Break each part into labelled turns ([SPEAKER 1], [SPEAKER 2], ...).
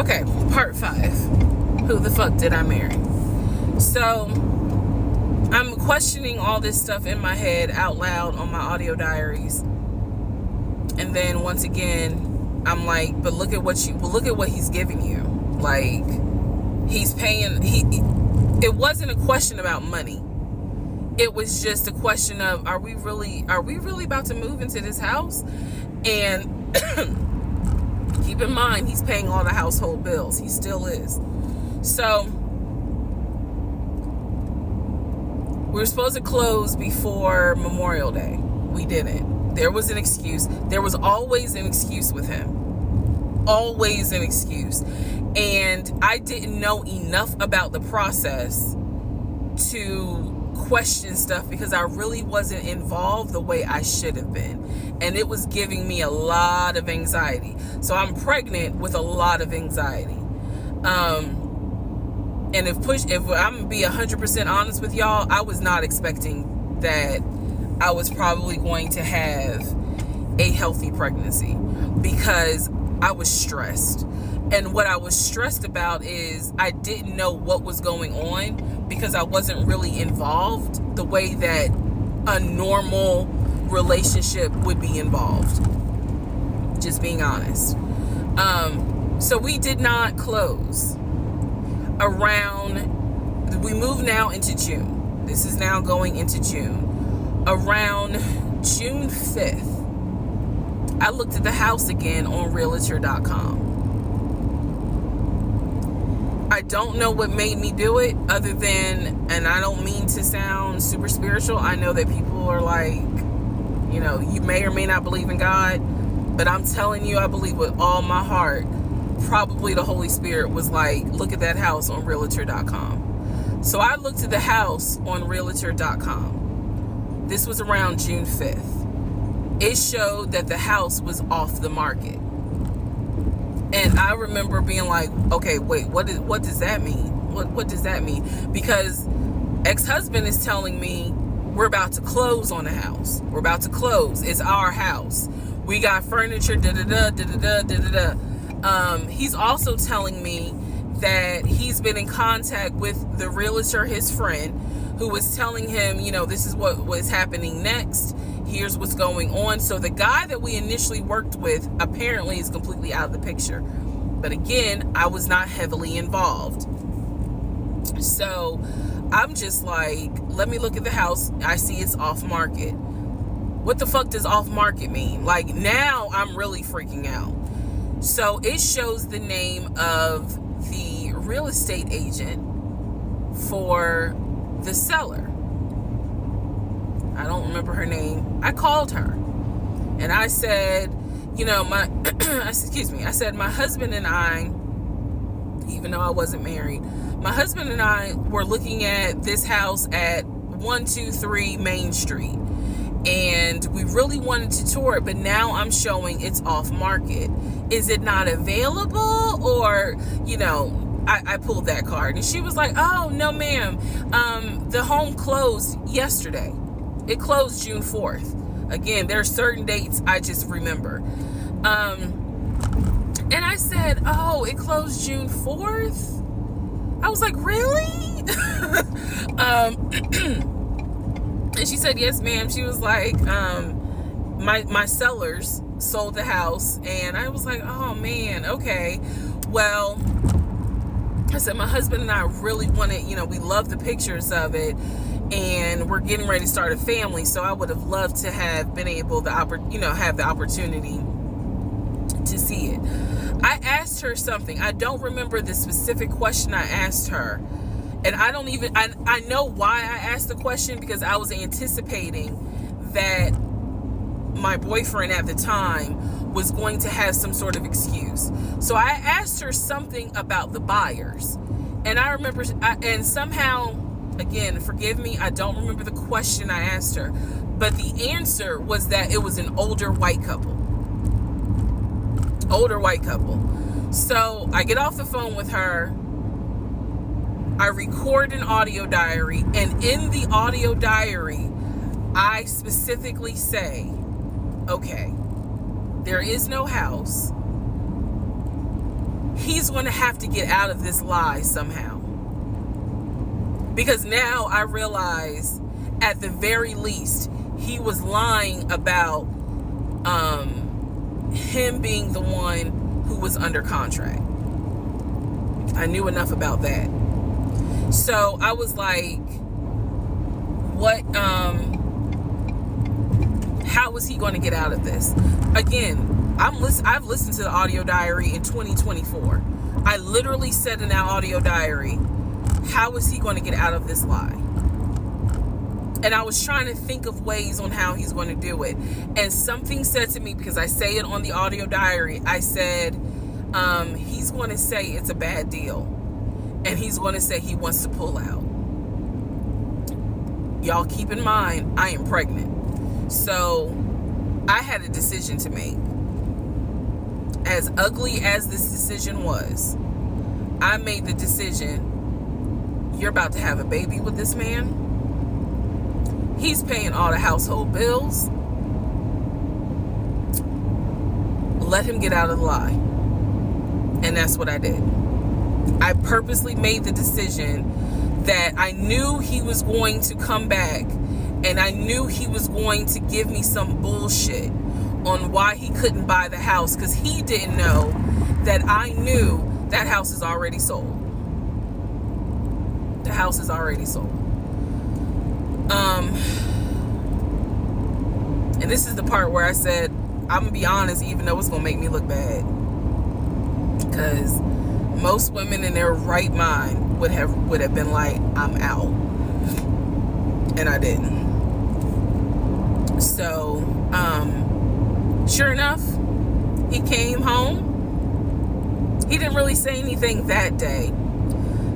[SPEAKER 1] Okay, part 5. Who the fuck did I marry? So, I'm questioning all this stuff in my head out loud on my audio diaries. And then once again, I'm like, but look at what he's giving you. Like, he's paying, it wasn't a question about money. It was just a question of, are we really about to move into this house? And keep in mind, he's paying all the household bills. He still is. So we were supposed to close before Memorial Day. We didn't. There was an excuse. There was always an excuse with him. Always an excuse. And I didn't know enough about the process to question stuff because I really wasn't involved the way I should have been. And it was giving me a lot of anxiety. So I'm pregnant with a lot of anxiety. And if I'm gonna be 100% honest with y'all, I was not expecting that I was probably going to have a healthy pregnancy because I was stressed. And what I was stressed about is I didn't know what was going on because I wasn't really involved the way that a normal relationship would be involved. Just being honest. So we did not close. We move now into June. This is now going into June. Around June 5th, I looked at the house again on realtor.com. I don't know what made me do it other than, and I don't mean to sound super spiritual. I know that people are like, you may or may not believe in God, but I'm telling you, I believe with all my heart. Probably the Holy Spirit was like, look at that house on realtor.com. So I looked at the house on realtor.com. This was around June 5th. It showed that the house was off the market. And I remember being like, okay, wait, what does that mean? What does that mean? Because ex-husband is telling me we're about to close on the house. We're about to close. It's our house. We got furniture, da-da-da, da-da-da, da-da-da. He's also telling me that he's been in contact with the realtor, his friend, who was telling him, this is what was happening next. Here's what's going on. So the guy that we initially worked with apparently is completely out of the picture. But again, I was not heavily involved. So I'm just like, let me look at the house. I see it's off market. What the fuck does off market mean? Like, now I'm really freaking out. So it shows the name of the real estate agent for the seller. I don't remember her name. I called her and I said, I said, my husband and I, even though I wasn't married, my husband and I were looking at this house at 123 Main Street. And we really wanted to tour it, but now I'm showing it's off market. Is it not available? Or, I pulled that card and she was like, oh, no, ma'am. The home closed yesterday. It closed June 4th. Again, there are certain dates I just remember. And I said, oh, it closed June 4th? I was like, really? And she said, yes, ma'am. She was like, my sellers sold the house. And I was like, oh, man, okay. Well, I said, my husband and I really wanted, we love the pictures of it. And we're getting ready to start a family. So I would have loved to have been able to, have the opportunity to see it. I asked her something. I don't remember the specific question I asked her. And I know why I asked the question, because I was anticipating that my boyfriend at the time was going to have some sort of excuse. So I asked her something about the buyers. And I remember, and somehow, again, forgive me, I don't remember the question I asked her. But the answer was that it was an older white couple. So I get off the phone with her. I record an audio diary, and in the audio diary, I specifically say, okay, there is no house. he's going to have to get out of this lie somehow. Because now I realize, at the very least, he was lying about him being the one who was under contract. I knew enough about that. So I was like, what, how is he going to get out of this? Again, I've listened to the audio diary in 2024. I literally said in that audio diary, how is he going to get out of this lie? And I was trying to think of ways on how he's going to do it. And something said to me, because I say it on the audio diary, I said, he's going to say it's a bad deal. And he's going to say he wants to pull out. Y'all keep in mind, I am pregnant. So I had a decision to make. As ugly as this decision was, I made the decision, you're about to have a baby with this man. He's paying all the household bills. Let him get out of the lie. And that's what I did. I purposely made the decision that I knew he was going to come back, and I knew he was going to give me some bullshit on why he couldn't buy the house, because he didn't know that I knew that house is already sold. The house is already sold. And this is the part where I said, I'm gonna be honest, even though it's gonna make me look bad, because most women in their right mind would have been like, I'm out, and I didn't. So sure enough, he came home. He didn't really say anything that day.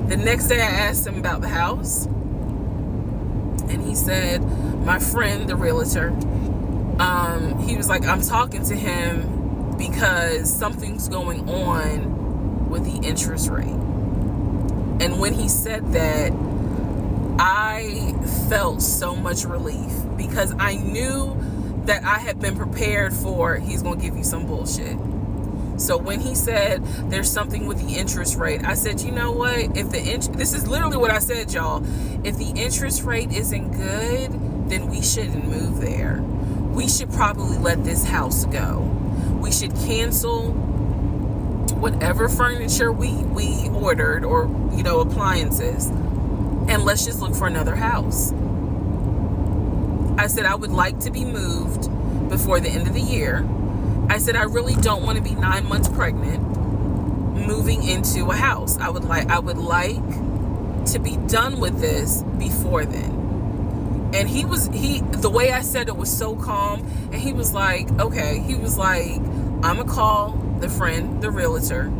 [SPEAKER 1] The next day I asked him about the house, and he said, my friend, the realtor, he was like, I'm talking to him because something's going on with the interest rate. And when he said that, I felt so much relief, because I knew that I had been prepared for, he's going to give you some bullshit. So when he said there's something with the interest rate, I said, you know what? If this is literally what I said, y'all. If the interest rate isn't good, then we shouldn't move there. We should probably let this house go. We should cancel whatever furniture we ordered, or, appliances, and let's just look for another house. I said, I would like to be moved before the end of the year. I said, I really don't want to be 9 months pregnant moving into a house. I would like to be done with this before then. And the way I said it was so calm, and he was like, okay. He was like, I'm gonna call the friend, the realtor,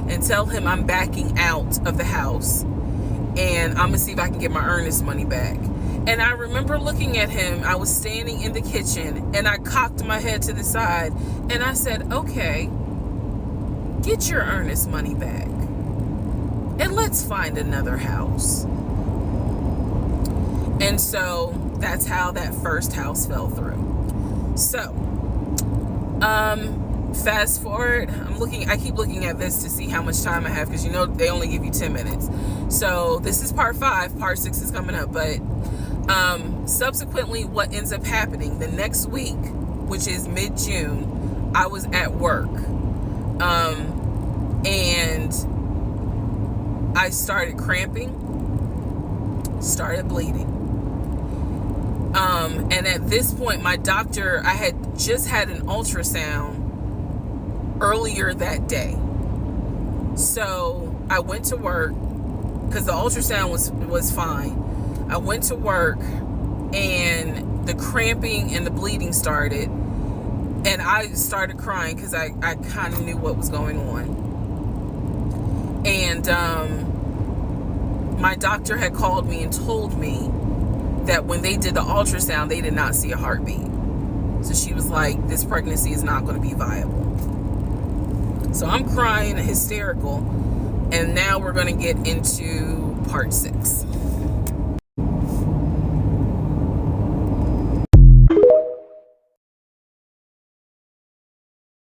[SPEAKER 1] and tell him I'm backing out of the house, and I'm gonna see if I can get my earnest money back. And I remember looking at him. I was standing in the kitchen, and I cocked my head to the side, and I said, okay, get your earnest money back, and let's find another house. And so that's how that first house fell through. So fast forward, I keep looking at this to see how much time I have, because they only give you 10 minutes. So this is part 5. Part 6 is coming up. But subsequently, what ends up happening the next week, which is mid-June, I was at work, and I started cramping, started bleeding. And at this point, my doctor, I had just had an ultrasound earlier that day. So I went to work, because the ultrasound was fine. I went to work, and the cramping and the bleeding started, and I started crying because I kind of knew what was going on. And my doctor had called me and told me that when they did the ultrasound, they did not see a heartbeat. So she was like, this pregnancy is not going to be viable. So I'm crying, hysterical, and now we're going to get into part 6.